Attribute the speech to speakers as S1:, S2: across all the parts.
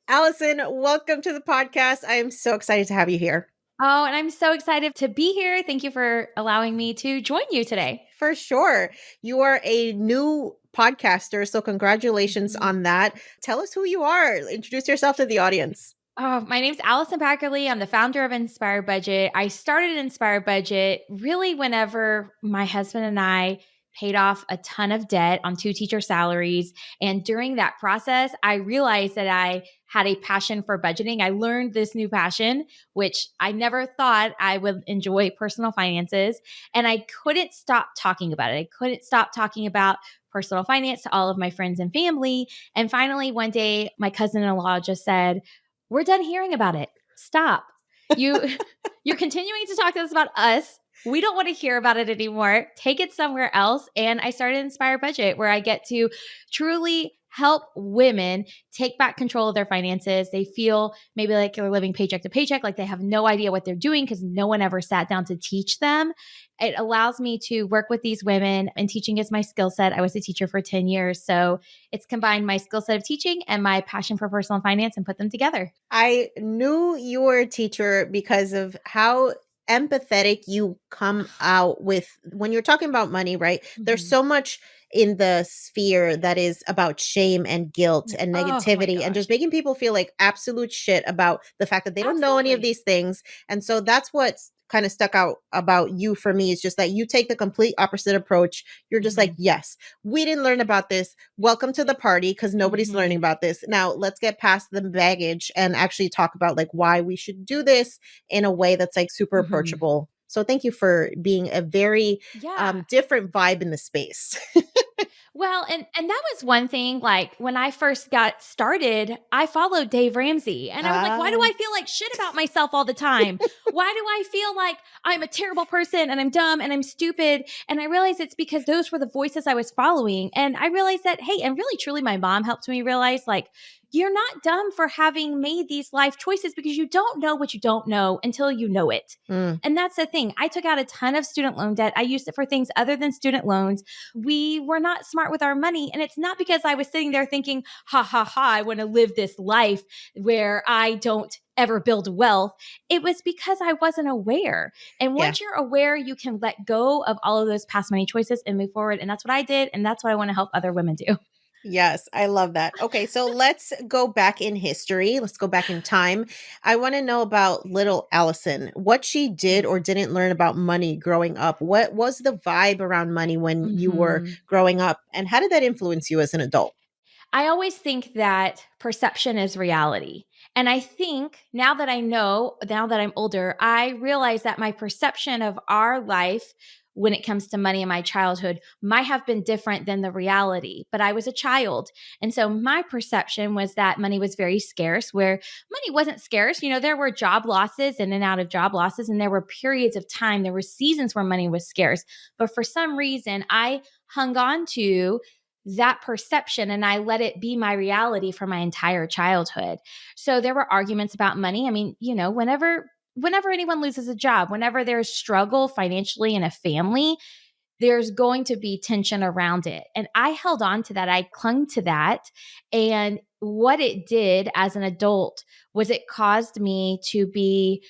S1: Allison, welcome to the podcast. I am so excited to have you here.
S2: Oh, and I'm so excited to be here. Thank you for allowing me to join you today.
S1: For sure. You are a new podcaster, so congratulations
S2: Mhm.
S1: on that. Tell us who you are. Introduce yourself to the audience.
S2: Oh, my name's Allison Baggerly. I'm the founder of Inspire Budget. I started Inspire Budget really whenever my husband and I paid off a ton of debt on two teacher salaries. And during that process, I realized that I had a passion for budgeting. I learned this new passion, which I never thought I would enjoy personal finances. And I couldn't stop talking about it. I couldn't stop talking about personal finance to all of my friends and family. And finally, one day, my cousin in law just said, we're done hearing about it. Stop. You you're continuing to talk to us about us. We don't want to hear about it anymore. Take it somewhere else. And I started Inspire Budget, where I get to truly help women take back control of their finances. They feel maybe like they're living paycheck to paycheck, like they have no idea what they're doing because no one ever sat down to teach them. It allows me to work with these women, and teaching is my skill set. I was a teacher for 10 years. So it's combined my skill set of teaching and my passion for personal finance and put them together.
S1: I knew you were a teacher because of how empathetic you come out with when you're talking about money, right? There's
S2: Mhm.
S1: so much in the sphere that is about shame and guilt and
S2: Oh my
S1: negativity and
S2: gosh.
S1: just making people feel like absolute shit about the fact that they don't know any of
S2: Absolutely.
S1: these things. And so that's what's kind of stuck out about you for me is just that you take the complete opposite approach. You're just like,
S2: Mhm.
S1: yes, we didn't learn about this. Welcome to the party because nobody's learning
S2: Mhm.
S1: about this. Now let's get past the baggage and actually talk about like why we should do this in a way that's like super
S2: Mhm.
S1: approachable. So thank you for being a very
S2: Yeah.
S1: different vibe in the space.
S2: Well, and that was one thing, like, when I first got started, I followed Dave Ramsey, and I was like, "Why do
S1: Ah,
S2: I feel like shit about myself all the time? Why do I feel like I'm a terrible person, and I'm dumb, and I'm stupid?" And I realized it's because those were the voices I was following, and I realized that, hey, and really truly my mom helped me realize, like, you're not dumb for having made these life choices because you don't know what you don't know until you know it.
S1: mm,
S2: And that's the thing. I took out a ton of student loan debt. I used it for things other than student loans. We were not smart with our money. And it's not because I was sitting there thinking, ha ha ha, I want to live this life where I don't ever build wealth. It was because I wasn't aware. And
S1: yeah.
S2: once you're aware, you can let go of all of those past money choices and move forward. And that's what I did. And that's what I want to help other women do.
S1: Yes, I love that. Okay, so let's go back in history. Let's go back in time. I want to know about little Allison, what she did or didn't learn about money growing up. What was the vibe around money when you were
S2: Mhm.
S1: growing up, and how did that influence you as an adult?
S2: I always think that perception is reality. And I think now that I know, now that I'm older, I realize that my perception of our life when it comes to money in my childhood might have been different than the reality, but I was a child. And so my perception was that money was very scarce, where money wasn't scarce. You know, there were job losses in and out of job losses, and there were periods of time, there were seasons where money was scarce. But for some reason, I hung on to that perception and I let it be my reality for my entire childhood. So there were arguments about money. I mean, you know, whenever anyone loses a job, whenever there's struggle financially in a family, there's going to be tension around it. And I held on to that. I clung to that. And what it did as an adult was it caused me to be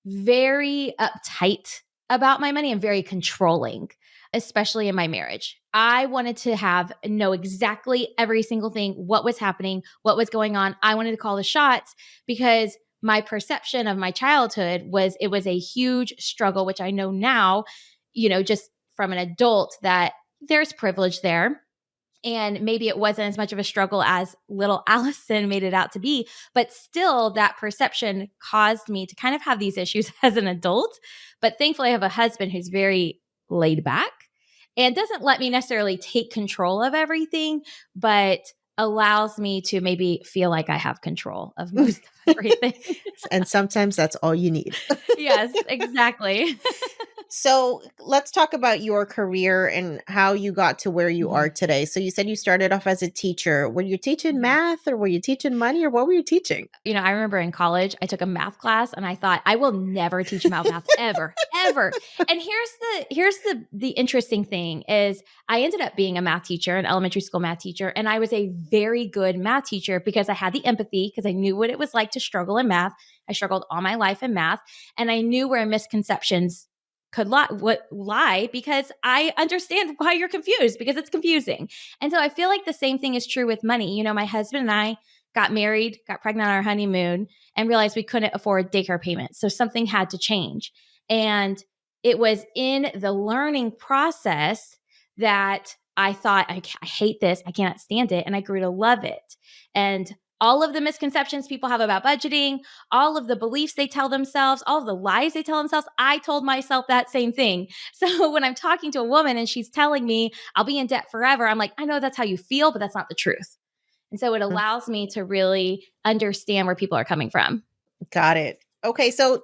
S2: very uptight about my money and very controlling, especially in my marriage. I wanted to know exactly every single thing, what was happening, what was going on. I wanted to call the shots because my perception of my childhood was it was a huge struggle, which I know now, you know, just from an adult that there's privilege there. And maybe it wasn't as much of a struggle as little Allison made it out to be, but still that perception caused me to kind of have these issues as an adult. But thankfully, I have a husband who's very laid back and doesn't let me necessarily take control of everything, but allows me to maybe feel like I have control of most of everything.
S1: And sometimes that's all you need.
S2: Yes, exactly.
S1: So let's talk about your career and how you got to where you are
S2: Mhm.
S1: today. So you said you started off as a teacher. Were you teaching
S2: Mhm.
S1: math or were you teaching money or what were you teaching?
S2: I remember in college, I took a math class and I thought, I will never teach about math ever, ever. And here's the interesting thing is I ended up being a math teacher, an elementary school math teacher, and I was a very good math teacher because I had the empathy because I knew what it was like to struggle in math. I struggled all my life in math, and I knew where misconceptions could lie because I understand why you're confused because it's confusing. And so I feel like the same thing is true with money. My husband and I got married, got pregnant on our honeymoon, and realized we couldn't afford daycare payments. So something had to change. And it was in the learning process that I thought, I hate this. I cannot stand it. And I grew to love it. And all of the misconceptions people have about budgeting, all of the beliefs they tell themselves, all of the lies they tell themselves, I told myself that same thing. So when I'm talking to a woman and she's telling me I'll be in debt forever, I'm like, I know that's how you feel, but that's not the truth. And so it
S1: Mm,
S2: allows me to really understand where people are coming from.
S1: got it. Okay, so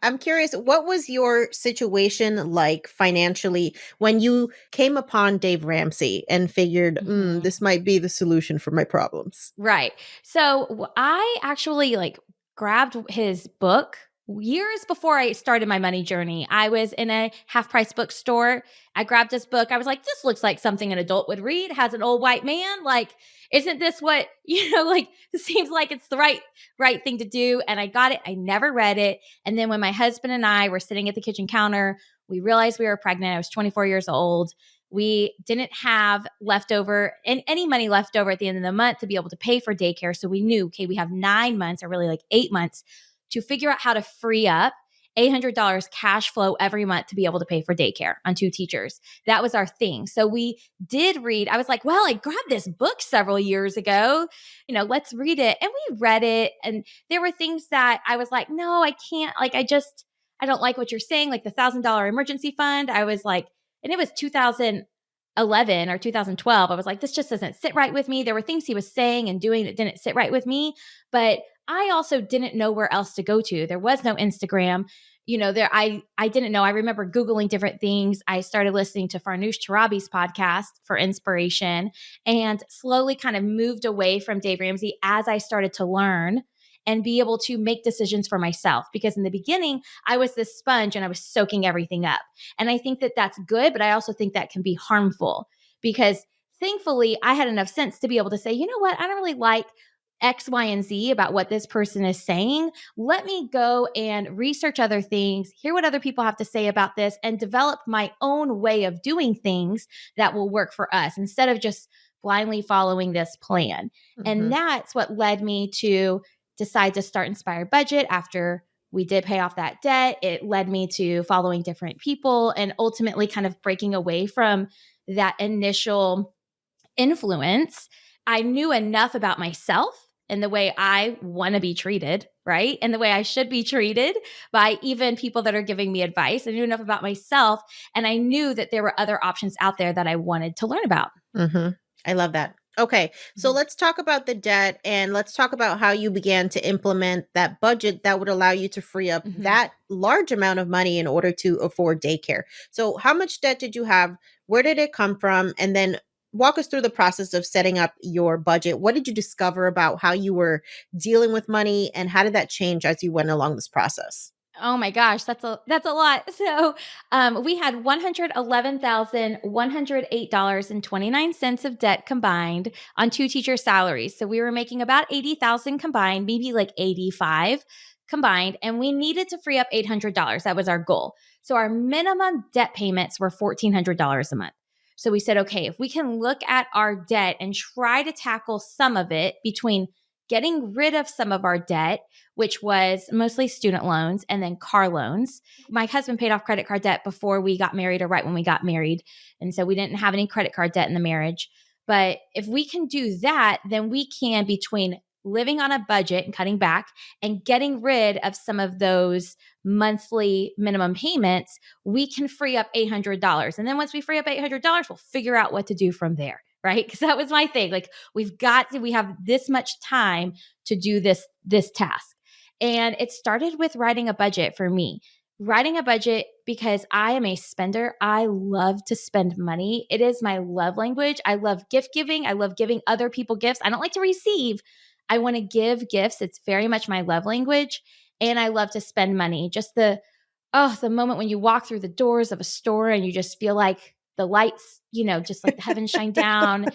S1: I'm curious, what was your situation like financially when you came upon Dave Ramsey and figured,
S2: Mhm.
S1: this might be the solution for my problems?
S2: Right. So I actually grabbed his book years before I started my money journey. I was in a half price bookstore. I grabbed this book. I was like, this looks like something an adult would read. Has an old white man. Like, isn't this what, it seems like it's the right thing to do. And I got it. I never read it. And then when my husband and I were sitting at the kitchen counter, we realized we were pregnant. I was 24 years old. We didn't have leftover and any money left over at the end of the month to be able to pay for daycare. So we knew, okay, we have 9 months or really like 8 months to figure out how to free up $800 cash flow every month to be able to pay for daycare on 2 teachers. That was our thing. So we did read. I was like, well, I grabbed this book several years ago. Let's read it. And we read it. And there were things that I was like, no, I can't. I don't like what you're saying. Like the $1,000 emergency fund. I was like, and it was 2011 or 2012. I was like, this just doesn't sit right with me. There were things he was saying and doing that didn't sit right with me. But I also didn't know where else to go to. There was no Instagram. I didn't know. I remember Googling different things. I started listening to Farnoosh Torabi's podcast for inspiration and slowly kind of moved away from Dave Ramsey as I started to learn and be able to make decisions for myself. Because in the beginning, I was this sponge and I was soaking everything up. And I think that that's good, but I also think that can be harmful because thankfully I had enough sense to be able to say, you know what, I don't really like X, Y, and Z about what this person is saying. Let me go and research other things, hear what other people have to say about this, and develop my own way of doing things that will work for us instead of just blindly following this plan. And
S1: Mhm.
S2: that's what led me to decide to start Inspired Budget after we did pay off that debt. It led me to following different people and ultimately kind of breaking away from that initial influence. I knew enough about myself and the way I want to be treated, right? And the way I should be treated by even people that are giving me advice. I knew enough about myself and I knew that there were other options out there that I wanted to learn about.
S1: Mhm. I love that. Okay, so
S2: Mhm.
S1: let's talk about the debt and let's talk about how you began to implement that budget that would allow you to free up
S2: Mhm.
S1: that large amount of money in order to afford daycare. So, how much debt did you have? Where did it come from? And then walk us through the process of setting up your budget. What did you discover about how you were dealing with money and how did that change as you went along this process?
S2: Oh my gosh, that's a lot. So, we had $111,108.29 of debt combined on 2 teacher salaries. So we were making about 80,000 combined, maybe like 85 combined, and we needed to free up $800. That was our goal. So our minimum debt payments were $1,400 a month. So we said, okay, if we can look at our debt and try to tackle some of it between getting rid of some of our debt, which was mostly student loans and then car loans. My husband paid off credit card debt before we got married or right when we got married. And so we didn't have any credit card debt in the marriage. But if we can do that, then we can, between living on a budget and cutting back and getting rid of some of those monthly minimum payments, we can free up $800. And then once we free up $800, we'll figure out what to do from there. Right. Because that was my thing. Like we have this much time to do this task. And it started with writing a budget for me. writing a budget because I am a spender. I love to spend money. It is my love language. I love gift giving. I love giving other people gifts. I don't like to receive. I want to give gifts. It's very much my love language. And I love to spend money. Just the moment when you walk through the doors of a store and you just feel like the lights, just like the heavens shine down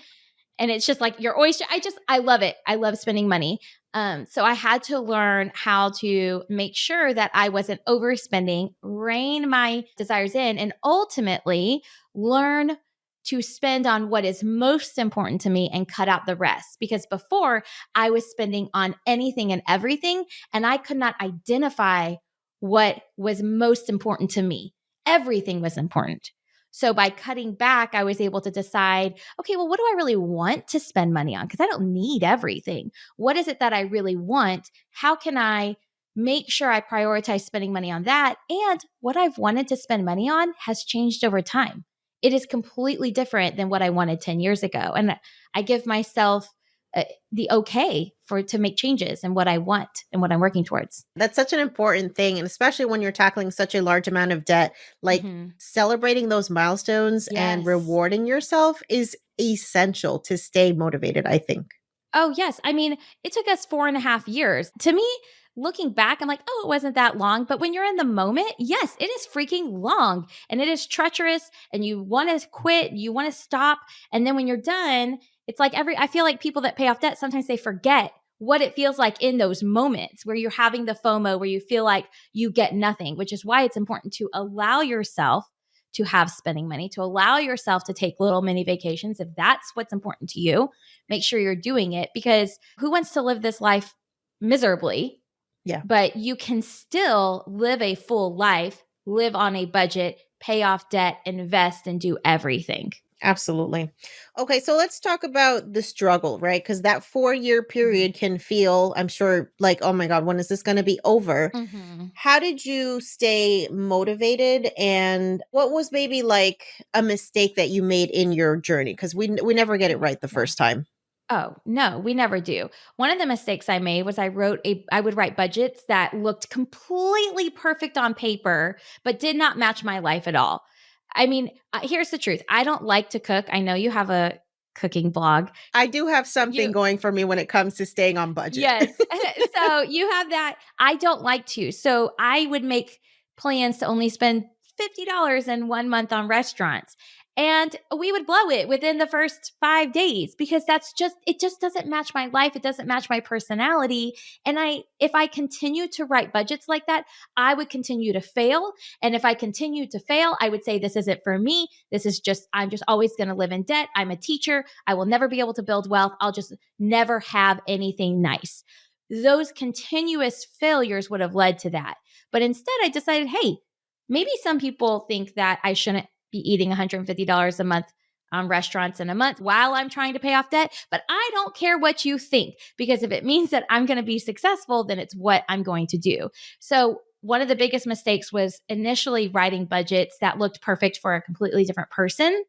S2: and it's just like your oyster. I love it. I love spending money. So I had to learn how to make sure that I wasn't overspending, rein my desires in, and ultimately learn to spend on what is most important to me and cut out the rest. Because before I was spending on anything and everything, and I could not identify what was most important to me. Everything was important. So by cutting back, I was able to decide, okay, well, what do I really want to spend money on? Because I don't need everything. What is it that I really want? How can I make sure I prioritize spending money on that? And what I've wanted to spend money on has changed over time. It is completely different than what I wanted 10 years ago. And I give myself the okay to make changes in what I want and what I'm working towards.
S1: That's such an important thing, and especially when you're tackling such a large amount of debt, like
S2: Mhm.
S1: celebrating those milestones and
S2: Yes.
S1: rewarding yourself is essential to stay motivated, I think.
S2: Oh, yes. I mean, it took us 4.5 years. To me, looking back, I'm like, oh, it wasn't that long. But when you're in the moment, yes, it is freaking long and it is treacherous and you want to quit, you want to stop. And then when you're done, it's like I feel like people that pay off debt, sometimes they forget what it feels like in those moments where you're having the FOMO, where you feel like you get nothing, which is why it's important to allow yourself to have spending money, to allow yourself to take little mini vacations if that's what's important to you. Make sure you're doing it because who wants to live this life miserably?
S1: Yeah.
S2: But you can still live a full life, live on a budget, pay off debt, invest, and do everything.
S1: Absolutely. Okay, so let's talk about the struggle, right? Because that 4-year period can feel, I'm sure, like, oh my God, when is this going to be over?
S2: Mm-hmm.
S1: How did you stay motivated? And what was maybe like a mistake that you made in your journey? Because we never get it right the
S2: Yeah.
S1: first time.
S2: Oh, no, we never do. One of the mistakes I made was I would write budgets that looked completely perfect on paper, but did not match my life at all. I mean, here's the truth. I don't like to cook. I know you have a cooking blog.
S1: I do have something
S2: You
S1: going for me when it comes to staying on budget.
S2: Yes. So you have that. I don't like to. So I would make plans to only spend $50 in 1 month on restaurants. And we would blow it within the first 5 days because it just doesn't match my life. It doesn't match my personality. And if I continue to write budgets like that, I would continue to fail. And if I continue to fail, I would say, this isn't for me. I'm just always going to live in debt. I'm a teacher. I will never be able to build wealth. I'll just never have anything nice. Those continuous failures would have led to that. But instead, I decided, hey, maybe some people think that I shouldn't be eating $150 a month on restaurants in a month while I'm trying to pay off debt. But I don't care what you think, because if it means that I'm going to be successful, then it's what I'm going to do. So one of the biggest mistakes was initially writing budgets that looked perfect for a completely different person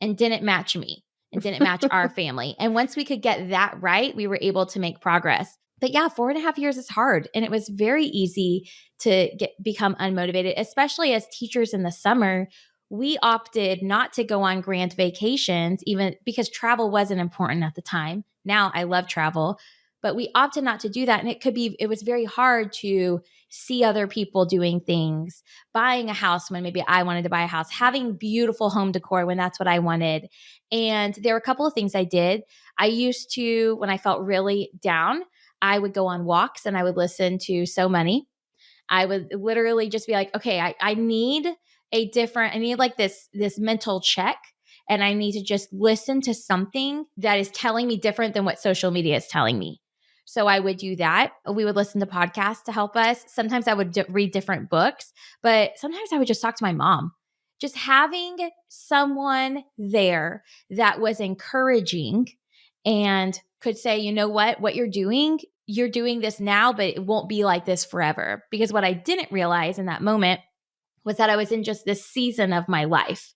S2: and didn't match me and didn't match our family. And once we could get that right, we were able to make progress. But yeah, 4.5 years is hard. And it was very easy to become unmotivated, especially as teachers in the summer. We opted not to go on grand vacations, even because travel wasn't important at the time. Now I love travel, but we opted not to do that. And it was very hard to see other people doing things, buying a house when maybe I wanted to buy a house, having beautiful home decor when that's what I wanted. And there were a couple of things I did. I used to, when I felt really down, I would go on walks and I would listen to So Money. I would literally just be like, okay, I need I need like this mental check. And I need to just listen to something that is telling me different than what social media is telling me. So I would do that. We would listen to podcasts to help us. Sometimes I would read different books, but sometimes I would just talk to my mom. Just having someone there that was encouraging and could say, you know what you're doing this now, but it won't be like this forever. Because what I didn't realize in that moment was that I was in just this season of my life.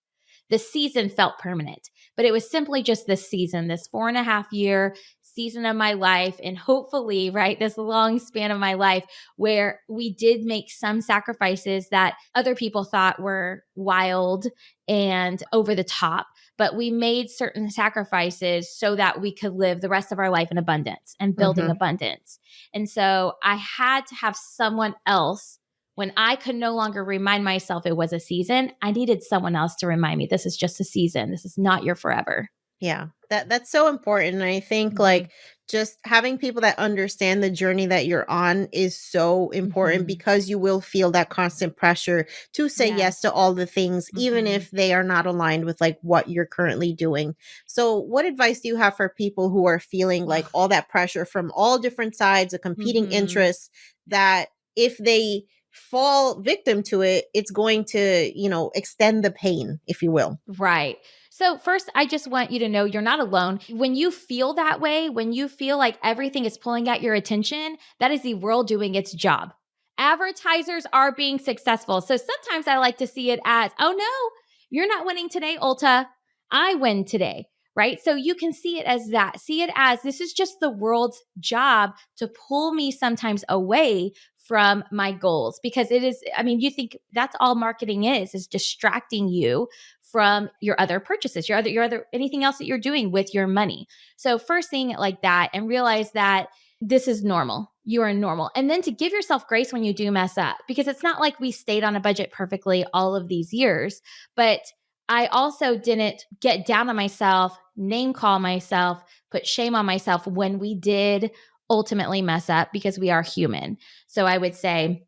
S2: The season felt permanent, but it was simply just this season, this 4.5 year season of my life, and hopefully, right, this long span of my life where we did make some sacrifices that other people thought were wild and over the top, but we made certain sacrifices so that we could live the rest of our life in abundance and building
S1: Mhm.
S2: abundance. And so I had to have someone else when I could no longer remind myself it was a season. I needed someone else to remind me this is just a season. This is not your forever.
S1: Yeah, that's so important, and I think,
S2: Mhm.
S1: like, just having people that understand the journey that you're on is so important
S2: Mhm.
S1: because you will feel that constant pressure to say yes to
S2: Yes.
S1: all the things, even
S2: Mhm.
S1: if they are not aligned with, like, what you're currently doing. So, what advice do you have for people who are feeling, like,
S2: Ugh.
S1: all that pressure from all different sides of competing
S2: Mhm.
S1: interests that if they fall victim to it, it's going to, extend the pain, if you will?
S2: Right. So, first, I just want you to know you're not alone. When you feel that way, when you feel like everything is pulling at your attention, that is the world doing its job. Advertisers are being successful. So, sometimes I like to see it as, oh no, you're not winning today, Ulta. I win today. Right. So, you can see it as that. See it as this is just the world's job to pull me sometimes away from my goals because it is, I mean, you think that's all marketing is distracting you from your other purchases, your other anything else that you're doing with your money. So first seeing it like that and realize that this is normal. You are normal. And then to give yourself grace when you do mess up because it's not like we stayed on a budget perfectly all of these years, but I also didn't get down on myself, name call myself, put shame on myself when we did ultimately mess up because we are human. So I would say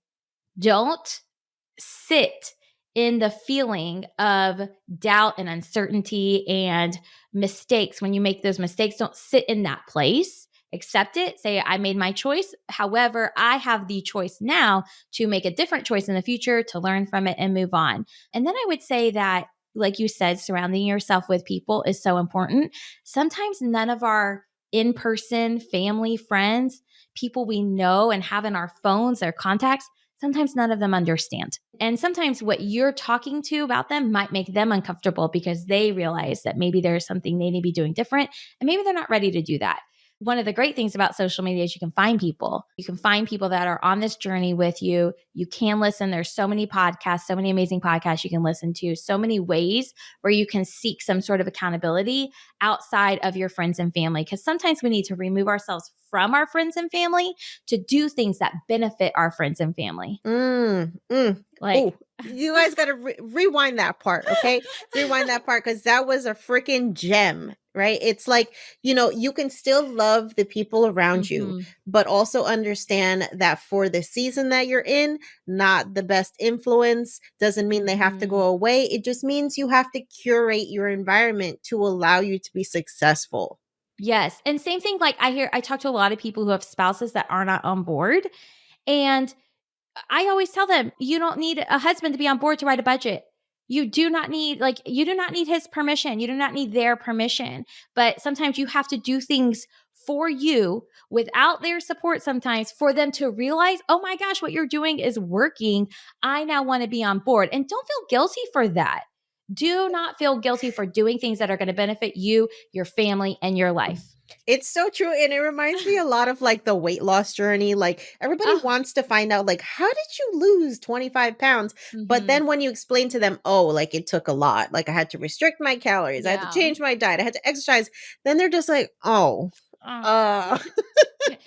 S2: don't sit in the feeling of doubt and uncertainty and mistakes. When you make those mistakes, don't sit in that place. Accept it. Say, I made my choice. However, I have the choice now to make a different choice in the future, to learn from it and move on. And then I would say that, like you said, surrounding yourself with people is so important. Sometimes none of our in person family, friends, people we know and have in our phones, their contacts, sometimes none of them understand. And sometimes what you're talking to about them might make them uncomfortable because they realize that maybe there's something they need to be doing different and maybe they're not ready to do that. One of the great things about social media is you can find people. You can find people that are on this journey with you. You can listen. There's so many podcasts, so many amazing podcasts you can listen to, so many ways where you can seek some sort of accountability outside of your friends and family. Because sometimes we need to remove ourselves from our friends and family to do things that benefit our friends and family.
S1: Oh,
S2: Like,
S1: you guys got to rewind that part, okay? Rewind that part because that was a freaking gem, right? It's like, you can still love the people around you,
S2: mhm.
S1: but also understand that for the season that you're in, not the best influence doesn't mean they have to go
S2: Mhm.
S1: away. It just means you have to curate your environment to allow you to be successful.
S2: Yes. And same thing, like I talk to a lot of people who have spouses that are not on board. And I always tell them, you don't need a husband to be on board to write a budget. You do not need his permission. You do not need their permission. But sometimes you have to do things for you without their support sometimes for them to realize, oh my gosh, what you're doing is working. I now want to be on board. And don't feel guilty for that. Do not feel guilty for doing things that are going to benefit you, your family, and your life.
S1: It's so true, and it reminds me a lot of, like, the weight loss journey, like, everybody
S2: Oh,
S1: wants to find out, like, "How did you lose 25 pounds?" But
S2: mhm.
S1: then when you explain to them, "Oh, like, it took a lot, like, I had to restrict my calories, I had to
S2: Yeah.
S1: change my diet, I had to exercise," then they're just like, "Oh,
S2: Oh.
S1: uh"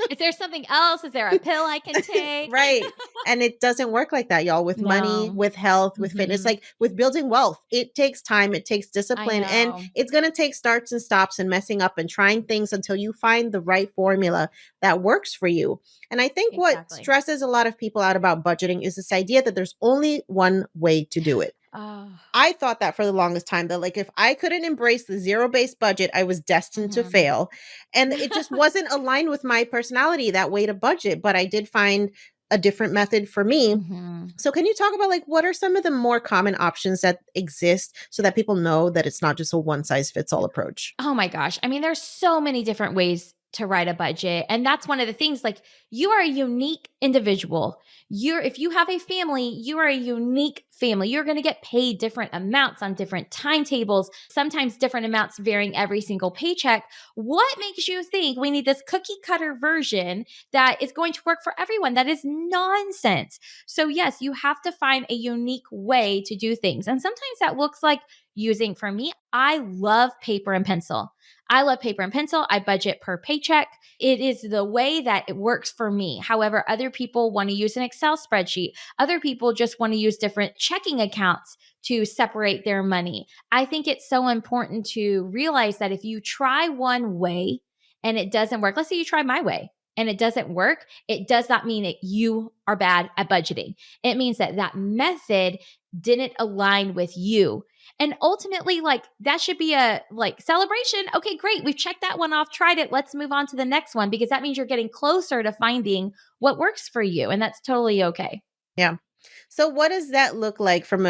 S2: Is there something else? Is there a pill I can take?
S1: Right. And it doesn't work like that, y'all. With money,
S2: No.
S1: with health, with fitness,
S2: Mhm.
S1: like with building wealth, it takes time, it takes
S2: I
S1: discipline, and
S2: know.
S1: it's going to take starts and stops and messing up and trying things until you find the right formula that works for you. And I think what
S2: Exactly.
S1: stresses a lot of people out about budgeting is this idea that there's only one way to do it.
S2: Oh.
S1: I thought that for the longest time that, like, if I couldn't embrace the zero-based budget, I was destined to
S2: Mhm.
S1: fail. And it just wasn't aligned with my personality that way to budget, but I did find a different method for me.
S2: Mhm.
S1: So can you talk about, like, what are some of the more common options that exist so that people know that it's not just a one size fits all approach?
S2: Oh my gosh. I mean, there's so many different ways to write a budget. And that's one of the things, like, you are a unique individual. If you have a family, you are a unique family. You're going to get paid different amounts on different timetables, sometimes different amounts varying every single paycheck. What makes you think we need this cookie cutter version that is going to work for everyone? That is nonsense. So yes, you have to find a unique way to do things. And sometimes that looks like using, for me, I love paper and pencil. I love paper and pencil. I budget per paycheck. It is the way that it works for me. However, other people want to use an Excel spreadsheet. Other people just want to use different checking accounts to separate their money. I think it's so important to realize that if you try one way and it doesn't work, let's say you try my way and it doesn't work, it does not mean that you are bad at budgeting. It means that that method didn't align with you. And ultimately, like, that should be a like celebration. Okay, great. We've checked that one off, tried it. Let's move on to the next one, because that means you're getting closer to finding what works for you. And that's totally okay.
S1: Yeah. So what does that look like from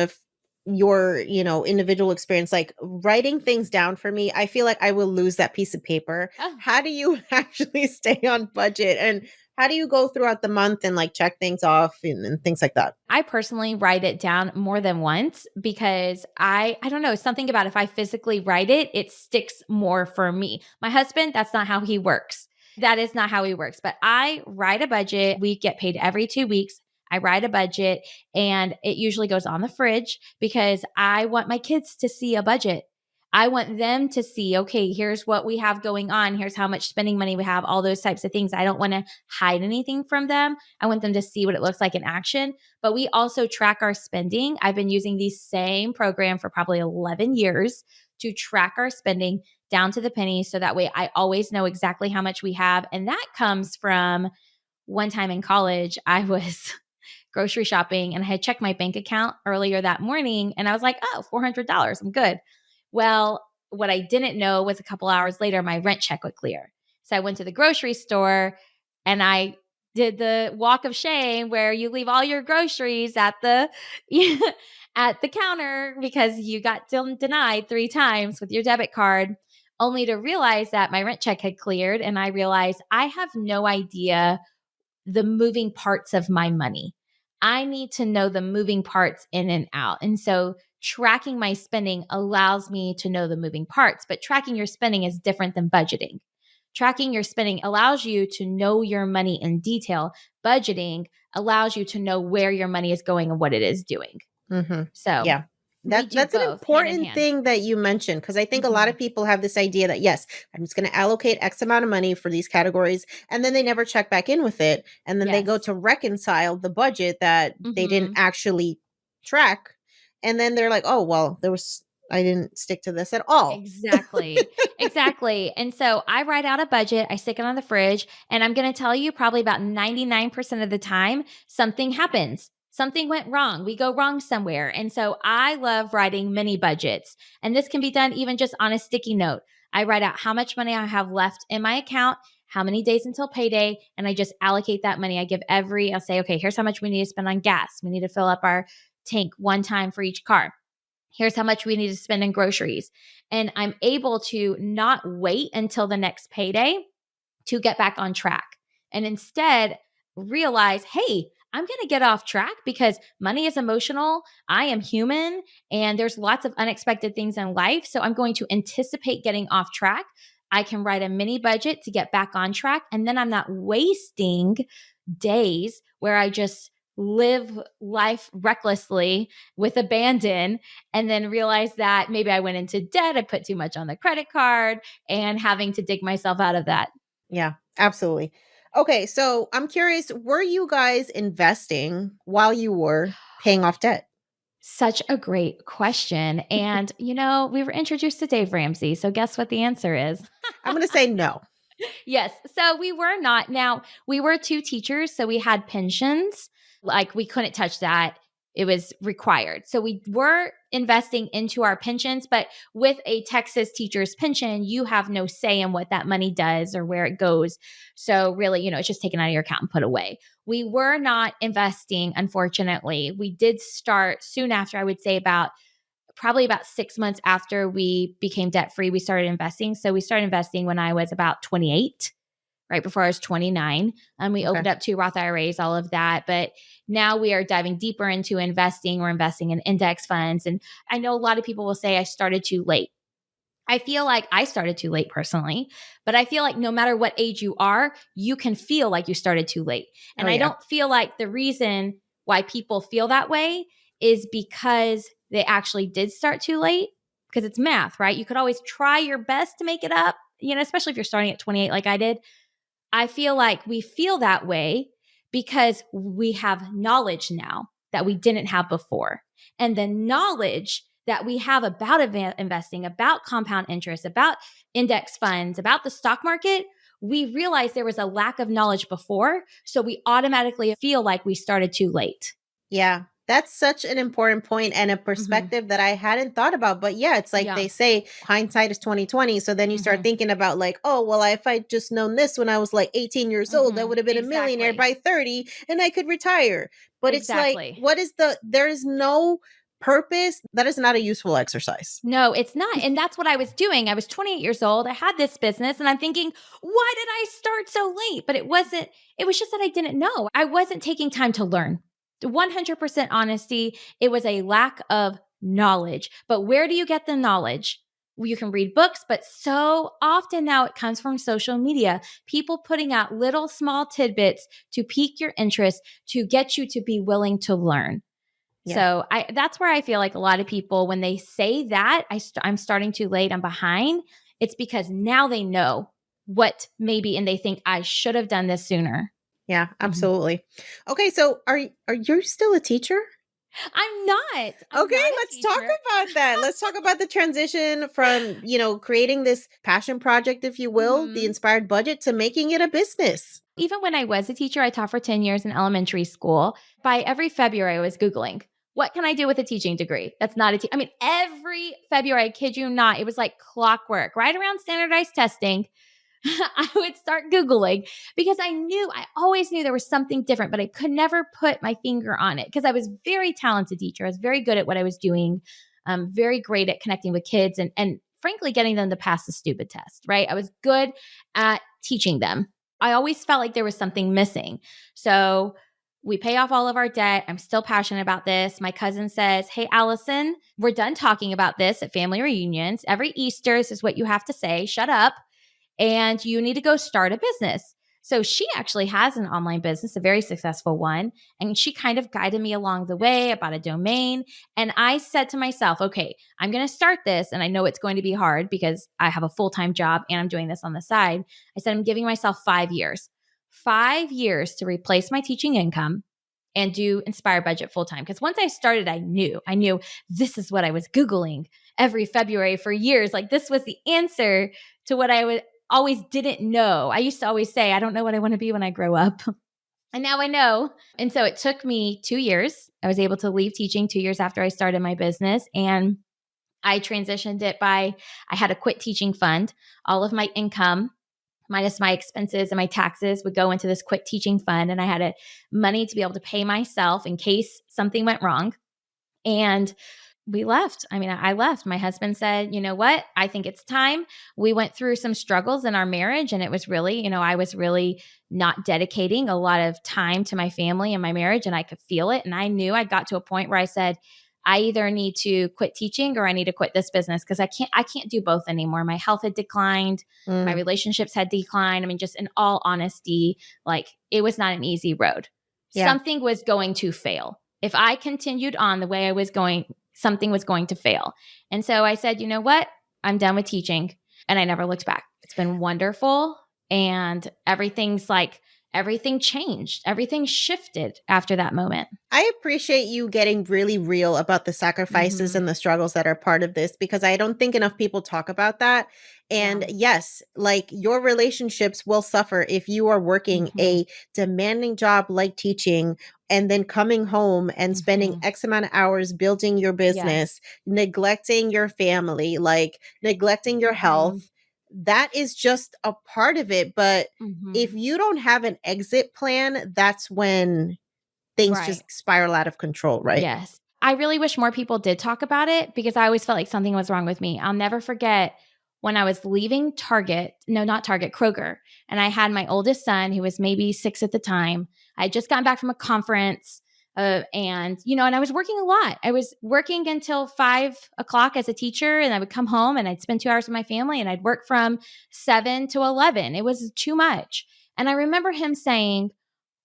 S1: your, individual experience? Like writing things down for me, I feel like I will lose that piece of paper.
S2: Oh,
S1: How do you actually stay on budget, and how do you go throughout the month and like check things off and things like that?
S2: I personally write it down more than once because I don't know, something about if I physically write it, it sticks more for me. My husband, that's not how he works. That is not how he works. But I write a budget. We get paid every 2 weeks. I write a budget and it usually goes on the fridge because I want my kids to see a budget. I want them to see, okay, here's what we have going on. Here's how much spending money we have, all those types of things. I don't want to hide anything from them. I want them to see what it looks like in action. But we also track our spending. I've been using the same program for probably 11 years to track our spending down to the penny. So that way I always know exactly how much we have. And that comes from one time in college, I was grocery shopping and I had checked my bank account earlier that morning and I was like, oh, $400, I'm good. Well, what I didn't know was a couple hours later, my rent check would clear. So I went to the grocery store and I did the walk of shame where you leave all your groceries at the at the counter because you got denied 3 times with your debit card, only to realize that my rent check had cleared. And I realized I have no idea the moving parts of my money. I need to know the moving parts in and out. And so tracking my spending allows me to know the moving parts, but tracking your spending is different than budgeting. Tracking your spending allows you to know your money in detail. Budgeting allows you to know where your money is going and what it is doing.
S1: Mhm.
S2: So
S1: Yeah.
S2: we do
S1: That's an
S2: both hand in
S1: important
S2: hand.
S1: thing that you mentioned, because I think a lot
S2: Mhm.
S1: of people have this idea that, yes, I'm just gonna allocate X amount of money for these categories, and then they never check back in with it, and then they go
S2: Yes.
S1: to reconcile the budget that they didn't
S2: Mhm.
S1: actually track, and then they're like, "Oh, well, I didn't stick to this at all."
S2: Exactly. Exactly. And so I write out a budget, I stick it on the fridge, and I'm going to tell you probably about 99% of the time, something happens. Something went wrong. We go wrong somewhere. And so I love writing mini budgets. And this can be done even just on a sticky note. I write out how much money I have left in my account, how many days until payday, and I just allocate that money. I'll say, okay, here's how much we need to spend on gas. We need to fill up our tank one time for each car. Here's how much we need to spend in groceries. And I'm able to not wait until the next payday to get back on track and instead realize, hey, I'm going to get off track because money is emotional. I am human and there's lots of unexpected things in life. So I'm going to anticipate getting off track. I can write a mini budget to get back on track. And then I'm not wasting days where I just live life recklessly with abandon and then realize that maybe I went into debt, I put too much on the credit card and having to dig myself out of that.
S1: Yeah, absolutely. Okay, so I'm curious, were you guys investing while you were paying off debt?
S2: Such a great question. And, we were introduced to Dave Ramsey. So, guess what the answer is?
S1: I'm gonna say no.
S2: Yes. So we were not. Now, we were two teachers, so we had pensions. Like, we couldn't touch that. It was required. So we were investing into our pensions, but with a Texas teacher's pension, you have no say in what that money does or where it goes. So really, it's just taken out of your account and put away. We were not investing, unfortunately. We did start soon after, I would say probably about 6 months after we became debt free, we started investing. So we started investing when I was about 28. right before I was 29. We
S1: Okay.
S2: opened up 2 Roth IRAs, all of that. But now we are diving deeper into investing. We're investing in index funds. And I know a lot of people will say I started too late. I feel like I started too late personally, but I feel like no matter what age you are, you can feel like you started too late.
S1: Oh,
S2: And I
S1: yeah.
S2: don't feel like the reason why people feel that way is because they actually did start too late, because it's math, right? You could always try your best to make it up, especially if you're starting at 28 like I did. I feel like we feel that way because we have knowledge now that we didn't have before. And the knowledge that we have about investing, about compound interest, about index funds, about the stock market, we realized there was a lack of knowledge before. So we automatically feel like we started too late.
S1: Yeah, that's such an important point and a
S2: Hmm.
S1: perspective that I hadn't thought about. But yeah, it's like
S2: Yeah.
S1: they say hindsight is 2020. So then you start
S2: Hmm.
S1: thinking about like, oh, well, if I just known this when I was like 18 years old, I
S2: Hmm.
S1: would have been a millionaire
S2: Exactly.
S1: by 30 and I could retire. But it's like,
S2: Exactly.
S1: there is no purpose. That is not a useful exercise.
S2: No, it's not. And that's what I was doing. I was 28 years old. I had this business and I'm thinking, why did I start so late? But it was just that I didn't know. I wasn't taking time to learn. 100% honesty, it was a lack of knowledge. But where do you get the knowledge? Well, you can read books, but so often now it comes from social media. People putting out little small tidbits to pique your interest, to get you to be willing to learn.
S1: Yeah.
S2: So that's where I feel like a lot of people, when they say that I'm starting too late, I'm behind, it's because now they know what maybe, and they think I should have done this sooner.
S1: Yeah,
S2: Mhm.
S1: absolutely. Okay, so are you still a teacher?
S2: I'm not. I'm
S1: Okay,
S2: not a
S1: let's talk
S2: teacher.
S1: about that. Let's talk about the transition from, creating this passion project, if you will, the
S2: Mhm.
S1: inspired budget, to making it a business.
S2: Even when I was a teacher, I taught for 10 years in elementary school. By every February, I was Googling, what can I do with a teaching degree? That's not I mean, every February, I kid you not, it was like clockwork. Right around standardized testing, I would start Googling because I always knew there was something different, but I could never put my finger on it because I was very talented teacher. I was very good at what I was doing, very great at connecting with kids and frankly, getting them to pass the stupid test, right? I was good at teaching them. I always felt like there was something missing. So we pay off all of our debt. I'm still passionate about this. My cousin says, hey, Allison, we're done talking about this at family reunions. Every Easter, this is what you have to say. Shut up, and you need to go start a business. So she actually has an online business, a very successful one. And she kind of guided me along the way about a domain. And I said to myself, okay, I'm going to start this. And I know it's going to be hard because I have a full time job and I'm doing this on the side. I said, I'm giving myself 5 years, 5 years to replace my teaching income and do Inspire Budget full time. Because once I started, I knew this is what I was Googling every February for years. Like this was the answer to what I would always didn't know. I used to always say, I don't know what I want to be when I grow up. And now I know. And so it took me 2 years. I was able to leave teaching 2 years after I started my business. And I transitioned it I had a quit teaching fund. All of my income minus my expenses and my taxes would go into this quit teaching fund. And I had money to be able to pay myself in case something went wrong. And we left. I mean, I left. My husband said, you know what? I think it's time. We went through some struggles in our marriage, and it was really, I was really not dedicating a lot of time to my family and my marriage, and I could feel it. And I knew I got to a point where I said, I either need to quit teaching or I need to quit this business because I can't do both anymore. My health had declined, my
S1: Mm,
S2: relationships had declined. I mean, just in all honesty, like it was not an easy road.
S1: yeah.
S2: Something was going to fail. If I continued on the way I was going, something was going to fail. And so I said, you know what? I'm done with teaching. And I never looked back. It's been wonderful. And everything changed. Everything shifted after that moment.
S1: I appreciate you getting really real about the sacrifices
S2: Hmm.
S1: and the struggles that are part of this because I don't think enough people talk about that.
S2: Yeah.
S1: And yes, like your relationships will suffer if you are working
S2: Hmm.
S1: a demanding job like teaching and then coming home and spending
S2: Hmm.
S1: X amount of hours building your
S2: Yes.
S1: business, neglecting your family, like neglecting your
S2: Hmm.
S1: health. That is just a part of it. But if
S2: Hmm.
S1: you don't have an exit plan, that's when things
S2: Right.
S1: just spiral out of control, right?
S2: Yes. I really wish more people did talk about it because I always felt like something was wrong with me. I'll never forget when I was leaving Target, no, not Target, Kroger. And I had my oldest son, who was maybe 6 at the time. I had just gotten back from a conference. And I was working a lot. I was working until 5 o'clock as a teacher, and I would come home and I'd spend 2 hours with my family, and I'd work from 7 to 11. It was too much. And I remember him saying,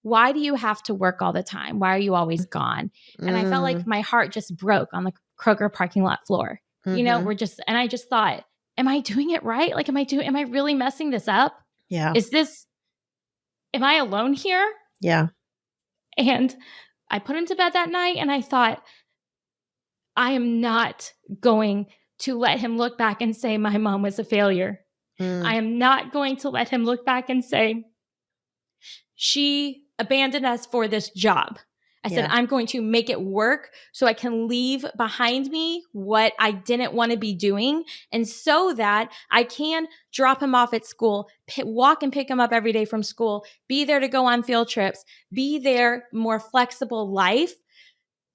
S2: "Why do you have to work all the time? Why are you always gone?" And I felt like
S1: Mm,
S2: my heart just broke on the Kroger parking lot floor.
S1: mhm.
S2: And I just thought, am I doing it right? Like, am I really messing this up?
S1: Yeah.
S2: Is this, am I alone here?
S1: Yeah.
S2: And I put him to bed that night and I thought, I am not going to let him look back and say my mom was a failure.
S1: Mm,
S2: I am not going to let him look back and say she abandoned us for this job. I said,
S1: yeah.
S2: I'm going to make it work so I can leave behind me what I didn't want to be doing. And so that I can drop him off at school, walk and pick him up every day from school, be there to go on field trips, be there, more flexible life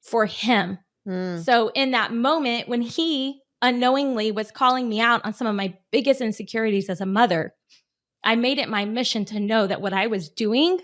S2: for him.
S1: Mm,
S2: So in that moment, when he unknowingly was calling me out on some of my biggest insecurities as a mother, I made it my mission to know that what I was doing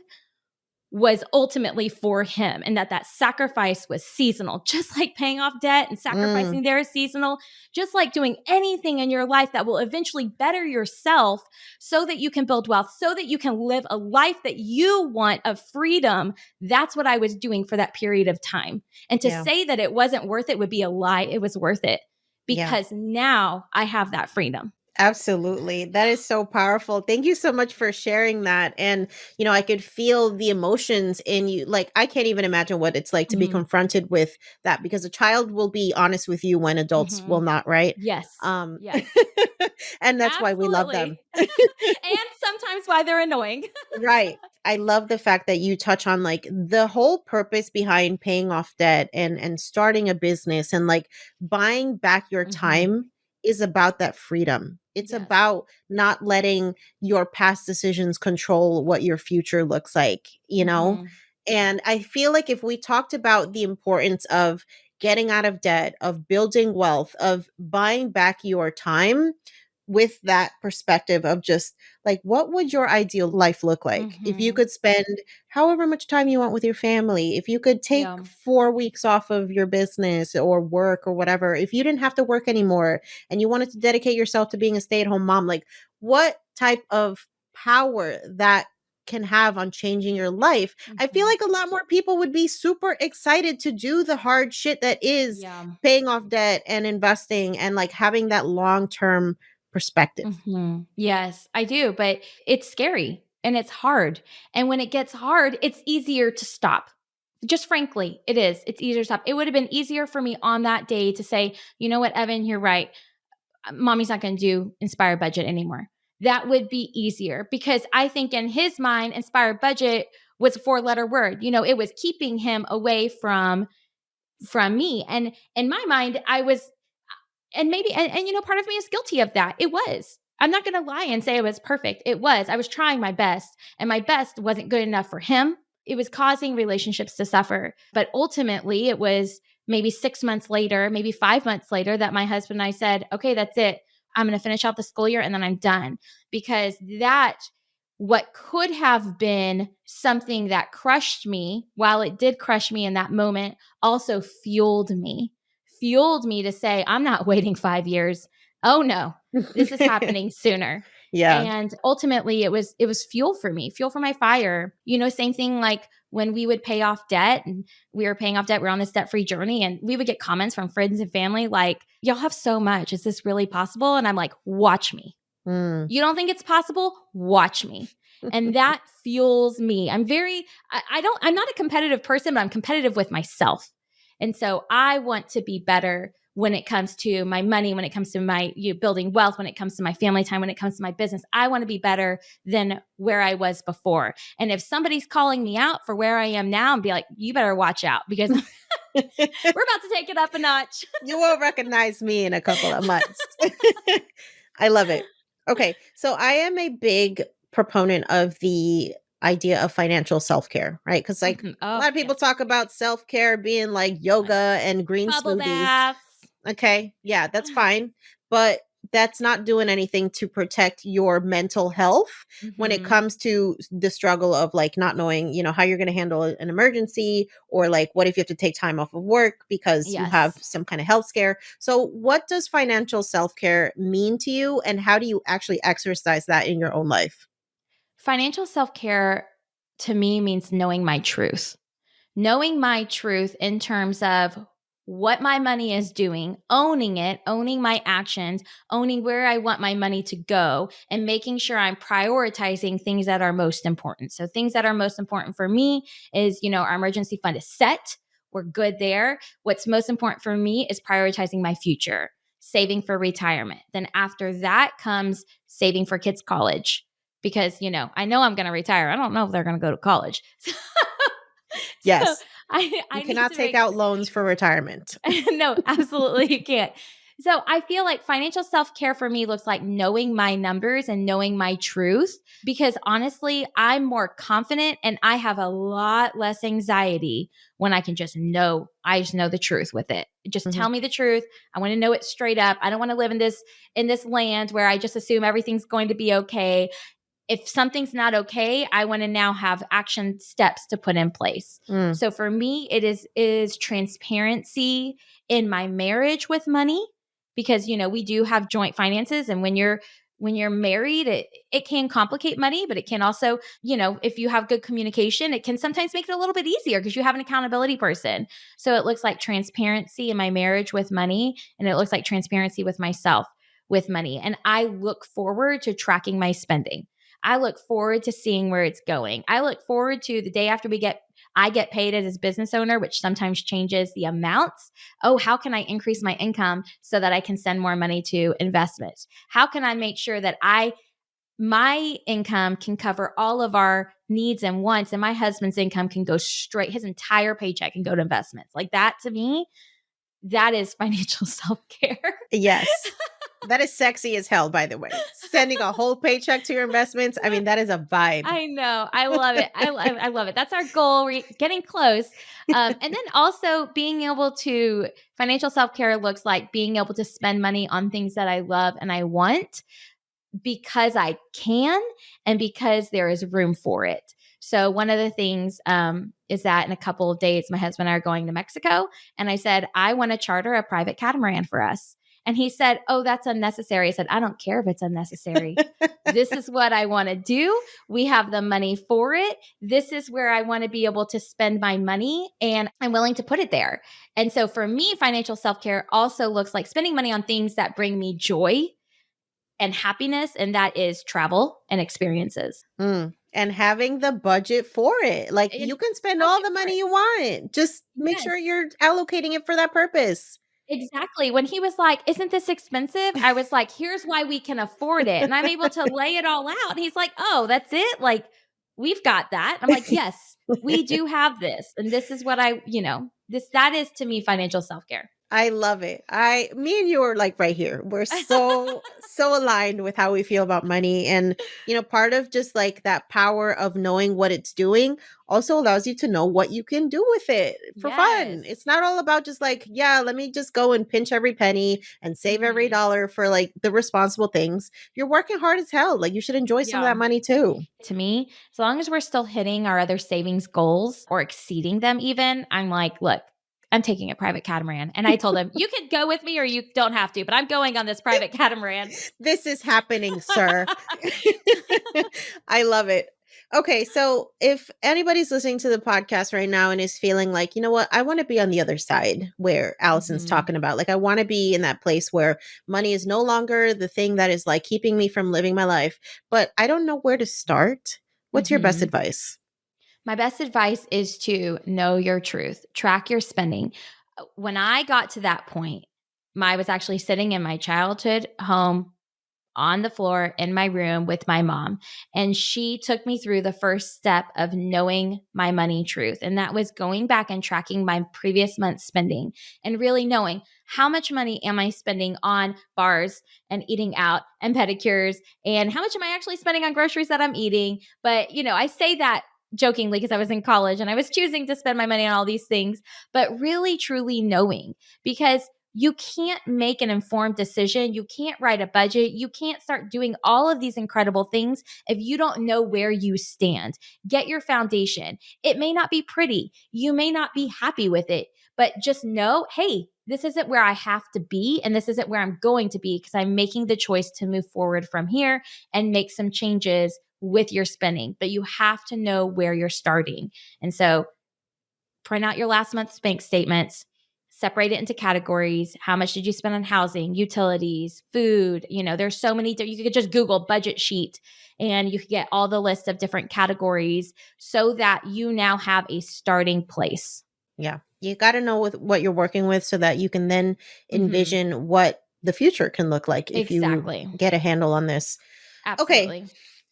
S2: was ultimately for him, and that sacrifice was seasonal, just like paying off debt and
S1: mm,
S2: sacrificing there is seasonal, just like doing anything in your life that will eventually better yourself so that you can build wealth, so that you can live a life that you want of freedom. That's what I was doing for that period of time. And to
S1: yeah.
S2: say that it wasn't worth it would be a lie. It was worth it
S1: Yeah.
S2: because now I have that freedom.
S1: Absolutely. That is so powerful. Thank you so much for sharing that. And, I could feel the emotions in you. Like, I can't even imagine what it's like to be
S2: Hmm.
S1: confronted with that because a child will be honest with you when adults
S2: Hmm.
S1: will not, right?
S2: Yes.
S1: Um,
S2: Yes.
S1: and that's why we love them.
S2: Absolutely. And sometimes why they're annoying.
S1: Right. I love the fact that you touch on like the whole purpose behind paying off debt and starting a business and like buying back your
S2: Hmm.
S1: time is about that freedom. It's
S2: Yes.
S1: about not letting your past decisions control what your future looks like.
S2: Hmm.
S1: And I feel like if we talked about the importance of getting out of debt, of building wealth, of buying back your time, with that perspective of just like what would your ideal life look like if you
S2: Hmm.
S1: could spend however much time you want with your family, if you could take
S2: Yeah.
S1: 4 weeks off of your business or work or whatever, if you didn't have to work anymore and you wanted to dedicate yourself to being a stay-at-home mom, like what type of power that can have on changing your life. I feel
S2: Hmm.
S1: like a lot more people would be super excited to do the hard shit that is
S2: Yeah.
S1: paying off debt and investing and like having that long-term perspective.
S2: Yes, I do. But it's scary and it's hard. And when it gets hard, it's easier to stop. Just frankly, it is. It's easier to stop. It would have been easier for me on that day to say, you know what, Evan, you're right. Mommy's not going to do Inspire Budget anymore. That would be easier because I think in his mind, Inspire Budget was a 4-letter word. It was keeping him away from me. And in my mind, I was, and maybe, part of me is guilty of that. It was. I'm not going to lie and say it was perfect. It was. I was trying my best, and my best wasn't good enough for him. It was causing relationships to suffer. But ultimately, it was maybe 6 months later, maybe 5 months later, that my husband and I said, okay, that's it. I'm going to finish out the school year and then I'm done. Because what could have been something that crushed me, while it did crush me in that moment, also fueled me to say, I'm not waiting 5 years. Oh no, this is happening sooner.
S1: Yeah.
S2: And ultimately it was fuel for me, fuel for my fire. Same thing like when we would pay off debt and we were paying off debt, we're on this debt-free journey, and we would get comments from friends and family like, y'all have so much. Is this really possible? And I'm like, watch me.
S1: Mm.
S2: You don't think it's possible? Watch me. And that fuels me. I'm not a competitive person, but I'm competitive with myself. And so I want to be better when it comes to my money, when it comes to my building wealth, when it comes to my family time, when it comes to my business. I want to be better than where I was before. And if somebody's calling me out for where I am now, and be like, you better watch out because we're about to take it up a notch.
S1: You won't recognize me in a couple of months. I love it. Okay, so I am a big proponent of the idea of financial self-care, right? Because like
S2: Mhm.
S1: a
S2: Oh,
S1: lot of people
S2: yes.
S1: talk about self-care being like yoga and green
S2: Bubble
S1: smoothies.
S2: baths.
S1: Okay, yeah, that's fine. But that's not doing anything to protect your mental health when it
S2: Mhm.
S1: comes to the struggle of like not knowing, how you're going to handle an emergency, or like what if you have to take time off of work because you have
S2: Yes.
S1: some kind of health scare. So what does financial self-care mean to you, and how do you actually exercise that in your own life?
S2: Financial self-care to me means knowing my truth in terms of what my money is doing, owning it, owning my actions, owning where I want my money to go, and making sure I'm prioritizing things that are most important. So, things that are most important for me is, our emergency fund is set. We're good there. What's most important for me is prioritizing my future, saving for retirement. Then, after that comes saving for kids' college because, I know I'm going to retire. I don't know if they're going to go to college. So
S1: Yes,
S2: I
S1: you
S2: need
S1: cannot
S2: to
S1: take
S2: make
S1: out
S2: sure.
S1: loans for retirement.
S2: No, absolutely you can't. So I feel like financial self-care for me looks like knowing my numbers and knowing my truth, because honestly, I'm more confident and I have a lot less anxiety when I can I just know the truth with it. Just
S1: Mhm.
S2: tell me the truth. I want to know it straight up. I don't want to live in this land where I just assume everything's going to be okay. If something's not okay, I want to now have action steps to put in place.
S1: Mm.
S2: So for me, it is transparency in my marriage with money, because we do have joint finances, and when you're married, it can complicate money, but it can also, if you have good communication, it can sometimes make it a little bit easier because you have an accountability person. So it looks like transparency in my marriage with money, and it looks like transparency with myself with money. And I look forward to tracking my spending. I look forward to seeing where it's going. I look forward to the day after I get paid as a business owner, which sometimes changes the amounts. Oh, how can I increase my income so that I can send more money to investments? How can I make sure that my income can cover all of our needs and wants, and my husband's income can go straight, his entire paycheck can go to investments? Like that to me, that is financial self-care.
S1: Yes. That is sexy as hell, by the way. Sending a whole paycheck to your investments. I mean, that is a vibe.
S2: I know. I love it. I love it. That's our goal. We're getting close. And then also being able to financial self care looks like being able to spend money on things that I love and I want because I can and because there is room for it. So one of the things is that in a couple of days, my husband and I are going to Mexico, and I said I want to charter a private catamaran for us. And he said, "Oh, that's unnecessary." I said, "I don't care if it's unnecessary. This is what I want to do. We have the money for it. This is where I want to be able to spend my money, and I'm willing to put it there." And so for me, financial self care also looks like spending money on things that bring me joy and happiness, and that is travel and experiences.
S1: And having the budget for it. Like,
S2: And
S1: you can spend all
S2: budget
S1: the
S2: for
S1: money
S2: it.
S1: you want. Just make
S2: Yes,
S1: sure you're allocating it for that purpose.
S2: exactly. When he was like, "Isn't this expensive?" I was like, "Here's why we can afford it." And I'm able to lay it all out. And he's like, "Oh, that's it? Like, we've got that." I'm like, "Yes, we do have this. And this is what that is to me financial self-care."
S1: I love it. Me and you are like right here. We're so aligned with how we feel about money. And, part of just like that power of knowing what it's doing also allows you to know what you can do with it for fun.
S2: Yes.
S1: It's not all about just like, yeah, let me just go and pinch every penny and save every
S2: Mhm.
S1: dollar for like the responsible things. You're working hard as hell. Like, you should enjoy some of
S2: Yeah.
S1: that money too.
S2: To me, as long as we're still hitting our other savings goals or exceeding them even, I'm like, "Look, I'm taking a private catamaran." And I told him, "You could go with me or you don't have to, but I'm going on this private catamaran."
S1: This is happening, sir. I love it. Okay, so if anybody's listening to the podcast right now and is feeling like, you know what, I want to be on the other side where Allison's
S2: Mhm.
S1: talking about, like, I want to be in that place where money is no longer the thing that is like keeping me from living my life, but I don't know where to start. What's your best
S2: Mhm.
S1: advice?
S2: My best advice is to know your truth, track your spending. When I got to that point, I was actually sitting in my childhood home on the floor in my room with my mom. And she took me through the first step of knowing my money truth. And that was going back and tracking my previous month's spending and really knowing how much money am I spending on bars and eating out and pedicures, and how much am I actually spending on groceries that I'm eating. But, I say that jokingly because I was in college and I was choosing to spend my money on all these things, but really truly knowing, because You can't make an informed decision. You can't write a budget. You can't start doing all of these incredible things if you don't know where you stand. Get your foundation. It may not be pretty. You may not be happy with it, but just know, hey, this isn't where I have to be, and this isn't where I'm going to be, because I'm making the choice to move forward from here and make some changes with your spending. But you have to know where you're starting. And so print out your last month's bank statements, separate it into categories. How much did you spend on housing, utilities, food? There's so many. You could just Google budget sheet and you could get all the list of different categories so that you now have a starting place.
S1: Yeah. You got to know what you're working with so that you can then envision what the future can look like if
S2: Exactly.
S1: you get a handle on this.
S2: Absolutely.
S1: Okay.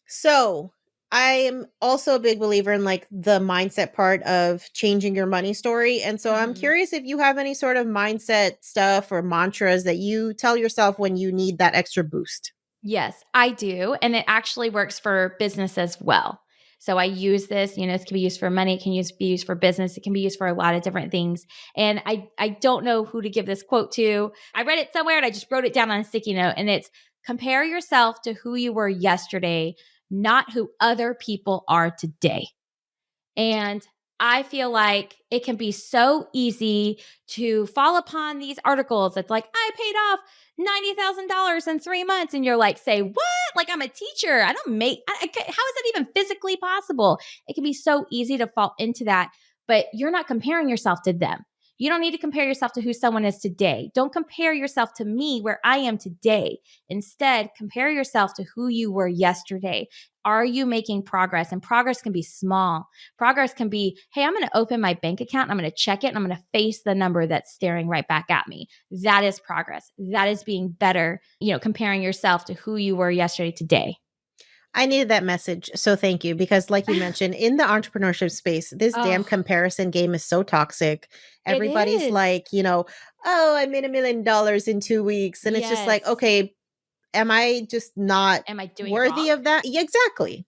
S1: So I am also a big believer in like the mindset part of changing your money story. And so I'm curious if you have any sort of mindset stuff or mantras that you tell yourself when you need that extra boost.
S2: Yes, I do. And it actually works for business as well. So I use this, it can be used for money, it can be used for business, it can be used for a lot of different things. And I don't know who to give this quote to. I read it somewhere and I just wrote it down on a sticky note. And it's compare yourself to who you were yesterday, not who other people are today. And I feel like it can be so easy to fall upon these articles. It's like, I paid off $90,000 in 3 months. And you're like, say, what? Like, I'm a teacher. I don't make, how is that even physically possible? It can be so easy to fall into that, but you're not comparing yourself to them. You don't need to compare yourself to who someone is today. Don't compare yourself to me where I am today. Instead, compare yourself to who you were yesterday. Are you making progress? And progress can be small. Progress can be, hey, I'm going to open my bank account and I'm going to check it and I'm going to face the number that's staring right back at me. That is progress. That is being better, comparing yourself to who you were yesterday today.
S1: I needed that message. So thank you. Because like you mentioned, in the entrepreneurship space, this damn comparison game is so toxic. Everybody's like, oh, I made $1 million in 2 weeks. And it's just like, okay, am I just not
S2: doing
S1: worthy of that? Yeah, exactly.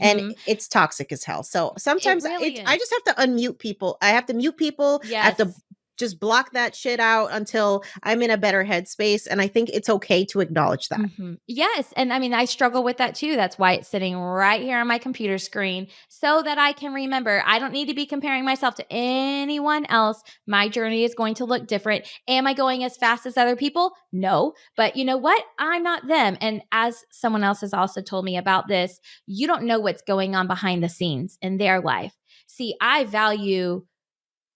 S1: And it's toxic as hell. So sometimes I just have to unmute people. I have to mute people.
S2: Yes.
S1: I have to just block that shit out until I'm in a better headspace. And I think it's okay to acknowledge that.
S2: Yes. And I mean, I struggle with that too. That's why it's sitting right here on my computer screen so that I can remember I don't need to be comparing myself to anyone else. My journey is going to look different. Am I going as fast as other people? No. But you know what? I'm not them. And as someone else has also told me about this, you don't know what's going on behind the scenes in their life. See, I value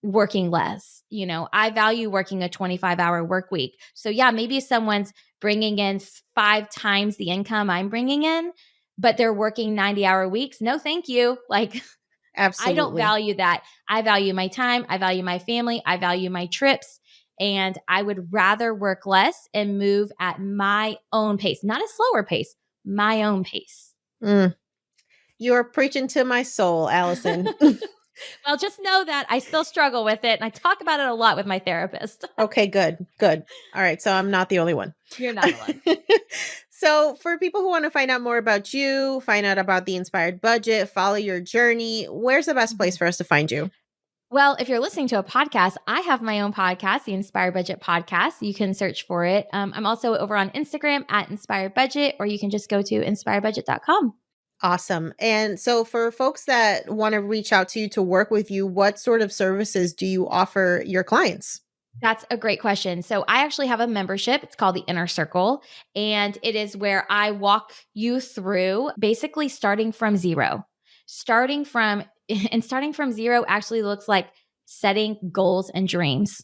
S2: working less. I value working a 25-hour work week. So yeah, maybe someone's bringing in 5 times the income I'm bringing in, but they're working 90-hour weeks. No, thank you. Like,
S1: absolutely.
S2: I don't value that. I value my time. I value my family. I value my trips. And I would rather work less and move at my own pace, not a slower pace, my own pace.
S1: You're preaching to my soul, Allison.
S2: Well, just know that I still struggle with it. And I talk about it a lot with my therapist.
S1: Okay, good. Good. All right. So I'm not the only one.
S2: You're not alone.
S1: So for people who want to find out more about you, find out about the Inspired Budget, follow your journey, where's the best place for us to find you?
S2: Well, if you're listening to a podcast, I have my own podcast, the Inspired Budget Podcast. You can search for it. I'm also over on Instagram at Inspired Budget, or you can just go to inspiredbudget.com.
S1: Awesome. And so for folks that want to reach out to you to work with you, what sort of services do you offer your clients?
S2: That's a great question. So I actually have a membership. It's called the Inner Circle, and it is where I walk you through basically starting from zero. Starting from zero actually looks like setting goals and dreams,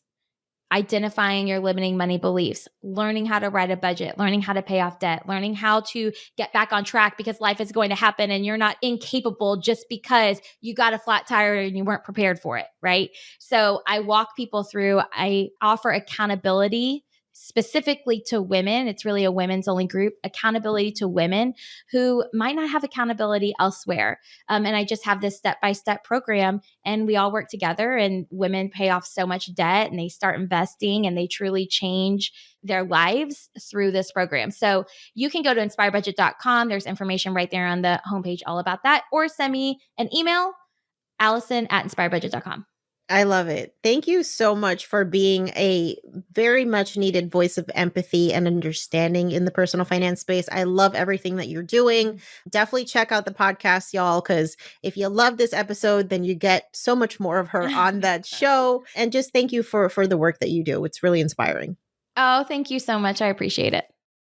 S2: identifying your limiting money beliefs, learning how to write a budget, learning how to pay off debt, learning how to get back on track because life is going to happen and you're not incapable just because you got a flat tire and you weren't prepared for it, right? So I walk people through, I offer accountability specifically to women. It's really a women's only group, accountability to women who might not have accountability elsewhere. And I just have this step-by-step program and we all work together and women pay off so much debt and they start investing and they truly change their lives through this program. So you can go to inspiredbudget.com. There's information right there on the homepage all about that, or send me an email, Allison at inspiredbudget.com.
S1: I love it. Thank you so much for being a very much needed voice of empathy and understanding in the personal finance space. I love everything that you're doing. Definitely check out the podcast, y'all, because if you love this episode, then you get so much more of her on that show. And just thank you for the work that you do. It's really inspiring.
S2: Oh, thank you so much. I appreciate it.